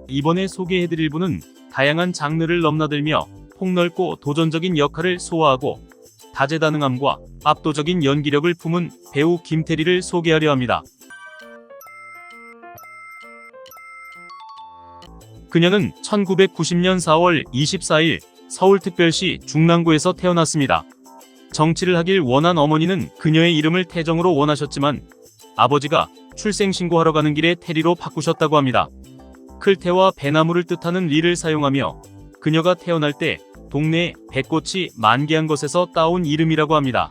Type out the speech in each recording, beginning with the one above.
이번에 소개해드릴 분은 다양한 장르를 넘나들며 폭넓고 도전적인 역할을 소화하고 다재다능함과 압도적인 연기력을 품은 배우 김태리를 소개하려 합니다. 그녀는 1990년 4월 24일 서울특별시 중랑구에서 태어났습니다. 정치를 하길 원한 어머니는 그녀의 이름을 태정으로 원하셨지만 아버지가 출생신고하러 가는 길에 태리로 바꾸셨다고 합니다. 클테와 배나무를 뜻하는 리를 사용하며 그녀가 태어날 때 동네에 배꽃이 만개한 것에서 따온 이름이라고 합니다.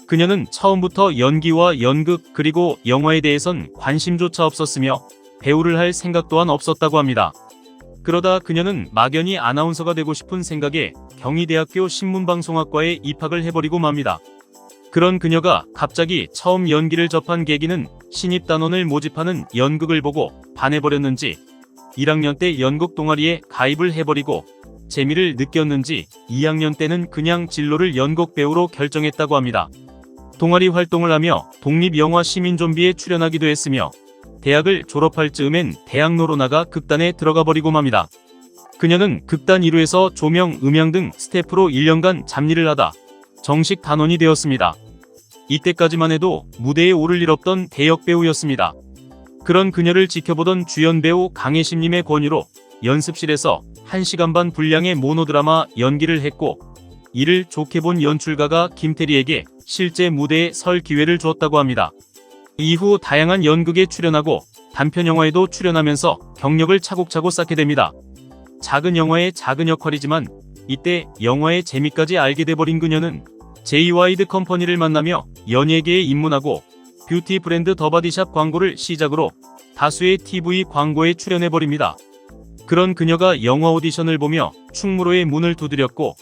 그녀는 처음부터 연기와 연극 그리고 영화에 대해선 관심조차 없었으며 배우를 할 생각 또한 없었다고 합니다. 그러다 그녀는 막연히 아나운서가 되고 싶은 생각에 경희대학교 신문방송학과에 입학을 해버리고 맙니다. 그런 그녀가 갑자기 처음 연기를 접한 계기는 신입단원을 모집하는 연극을 보고 반해버렸는지 1학년 때 연극 동아리에 가입을 해버리고 재미를 느꼈는지 2학년 때는 그냥 진로를 연극 배우로 결정했다고 합니다. 동아리 활동을 하며 독립영화 시민좀비에 출연하기도 했으며 대학을 졸업할 즈음엔 대학로로 나가 극단에 들어가 버리고 맙니다. 그녀는 극단 1호에서 조명, 음향 등 스태프로 1년간 잡일을 하다 정식 단원이 되었습니다. 이때까지만 해도 무대에 오를 일 없던 대역 배우였습니다. 그런 그녀를 지켜보던 주연 배우 강혜심님의 권유로 연습실에서 1시간 반 분량의 모노드라마 연기를 했고 이를 좋게 본 연출가가 김태리에게 실제 무대에 설 기회를 주었다고 합니다. 이후 다양한 연극에 출연하고 단편 영화에도 출연하면서 경력을 차곡차곡 쌓게 됩니다. 작은 영화의 작은 역할이지만 이때 영화의 재미까지 알게 돼버린 그녀는 제이와이드 컴퍼니를 만나며 연예계에 입문하고 뷰티 브랜드 더바디샵 광고를 시작으로 다수의 TV 광고에 출연해버립니다. 그런 그녀가 영화 오디션을 보며 충무로의 문을 두드렸고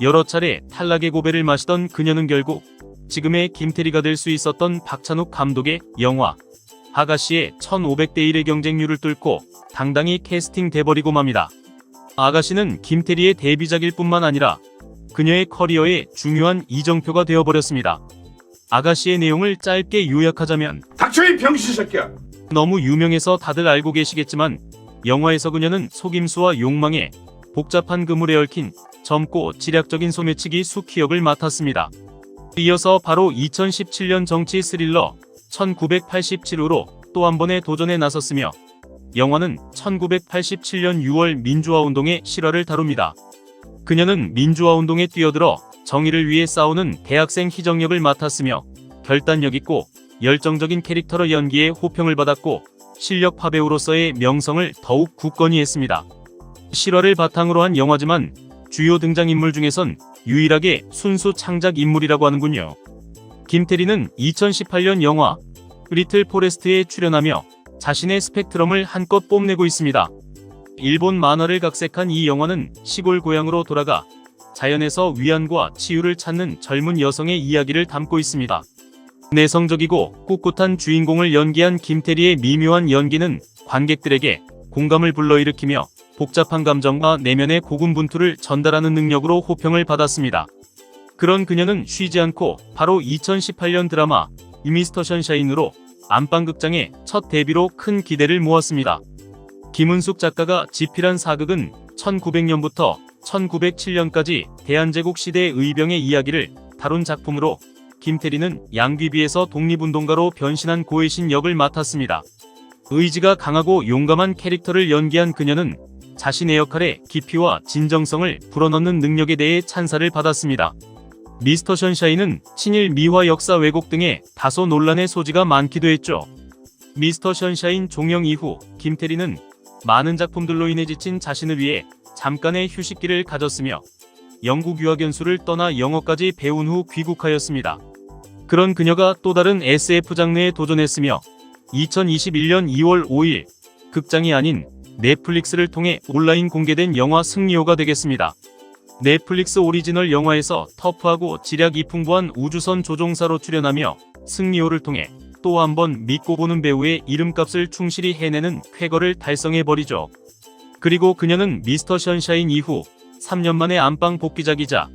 여러 차례 탈락의 고배를 마시던 그녀는 결국 지금의 김태리가 될 수 있었던 박찬욱 감독의 영화 아가씨의 1500대 1의 경쟁률을 뚫고 당당히 캐스팅 돼버리고 맙니다. 아가씨는 김태리의 데뷔작일 뿐만 아니라 그녀의 커리어에 중요한 이정표가 되어버렸습니다. 아가씨의 내용을 짧게 요약하자면 닥쳐 이 병신 새끼야! 너무 유명해서 다들 알고 계시겠지만 영화에서 그녀는 속임수와 욕망에 복잡한 그물에 얽힌 젊고 지략적인 소매치기 수키 역을 맡았습니다. 이어서 바로 2017년 정치 스릴러 1987호로 또 한 번의 도전에 나섰으며 영화는 1987년 6월 민주화운동의 실화를 다룹니다. 그녀는 민주화운동에 뛰어들어 정의를 위해 싸우는 대학생 희정 역을 맡았으며 결단력 있고 열정적인 캐릭터로 연기에 호평을 받았고 실력파 배우로서의 명성을 더욱 굳건히 했습니다. 실화를 바탕으로 한 영화지만 주요 등장인물 중에선 유일하게 순수 창작 인물이라고 하는군요. 김태리는 2018년 영화 리틀 포레스트에 출연하며 자신의 스펙트럼을 한껏 뽐내고 있습니다. 일본 만화를 각색한 이 영화는 시골 고향으로 돌아가 자연에서 위안과 치유를 찾는 젊은 여성의 이야기를 담고 있습니다. 내성적이고 꿋꿋한 주인공을 연기한 김태리의 미묘한 연기는 관객들에게 공감을 불러일으키며 복잡한 감정과 내면의 고군분투를 전달하는 능력으로 호평을 받았습니다. 그런 그녀는 쉬지 않고 바로 2018년 드라마 미스터 션샤인으로 안방극장에 첫 데뷔로 큰 기대를 모았습니다. 김은숙 작가가 집필한 사극은 1900년부터 1907년까지 대한제국 시대의 의병의 이야기를 다룬 작품으로 김태리는 양귀비에서 독립운동가로 변신한 고혜신 역을 맡았습니다. 의지가 강하고 용감한 캐릭터를 연기한 그녀는 자신의 역할에 깊이와 진정성을 불어넣는 능력에 대해 찬사를 받았습니다. 미스터 션샤인은 친일 미화 역사 왜곡 등의 다소 논란의 소지가 많기도 했죠. 미스터 션샤인 종영 이후 김태리는 많은 작품들로 인해 지친 자신을 위해 잠깐의 휴식기를 가졌으며 영국 유학연수를 떠나 영어까지 배운 후 귀국하였습니다. 그런 그녀가 또 다른 SF 장르에 도전했으며 2021년 2월 5일 극장이 아닌 넷플릭스를 통해 온라인 공개된 영화 승리호가 되겠습니다. 넷플릭스 오리지널 영화에서 터프하고 지략이 풍부한 우주선 조종사로 출연하며 승리호를 통해 또 한 번 믿고 보는 배우의 이름값을 충실히 해내는 쾌거를 달성해버리죠. 그리고 그녀는 미스터 션샤인 이후 3년 만에 안방 복귀작이자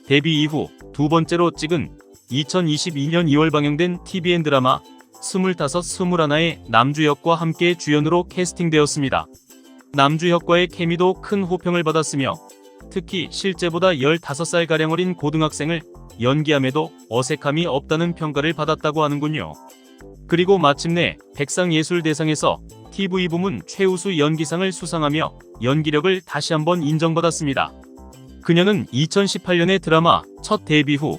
데뷔 이후 두 번째로 찍은 2022년 2월 방영된 TVN 드라마 25, 21의 남주 역과 함께 주연으로 캐스팅되었습니다. 남주혁과의 케미도 큰 호평을 받았으며 특히 실제보다 15살가량 어린 고등학생을 연기함에도 어색함이 없다는 평가를 받았다고 하는군요. 그리고 마침내 백상예술대상에서 TV 부문 최우수 연기상을 수상하며 연기력을 다시 한번 인정받았습니다. 그녀는 2018년에 드라마 첫 데뷔 후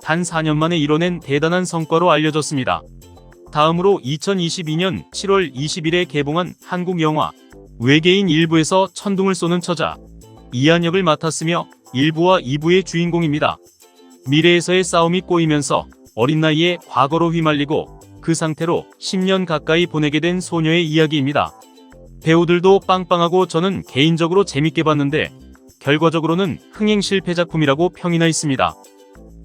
단 4년 만에 이뤄낸 대단한 성과로 알려졌습니다. 다음으로 2022년 7월 20일에 개봉한 한국 영화 외계인 일부에서 천둥을 쏘는 처자 이한 역을 맡았으며 1부와 2부의 주인공입니다. 미래에서의 싸움이 꼬이면서 어린 나이에 과거로 휘말리고 그 상태로 10년 가까이 보내게 된 소녀의 이야기입니다. 배우들도 빵빵하고 저는 개인적으로 재밌게 봤는데 결과적으로는 흥행 실패 작품이라고 평이 나 있습니다.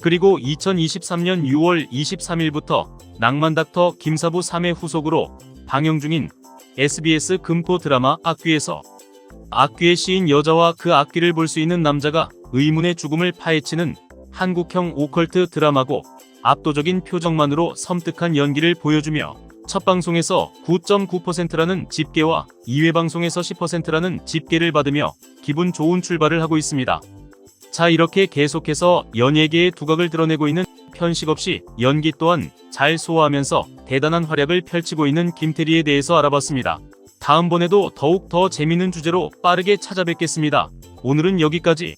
그리고 2023년 6월 23일부터 낭만닥터 김사부 3회 후속으로 방영 중인 SBS 금토 드라마 악귀에서 악귀의 시인 여자와 그 악귀를 볼 수 있는 남자가 의문의 죽음을 파헤치는 한국형 오컬트 드라마고 압도적인 표정만으로 섬뜩한 연기를 보여주며 첫 방송에서 9.9%라는 집계와 2회 방송에서 10%라는 집계를 받으며 기분 좋은 출발을 하고 있습니다. 자, 이렇게 계속해서 연예계의 두각을 드러내고 있는 편식 없이 연기 또한 잘 소화하면서 대단한 활약을 펼치고 있는 김태리에 대해서 알아봤습니다. 다음번에도 더욱 더 재밌는 주제로 빠르게 찾아뵙겠습니다. 오늘은 여기까지.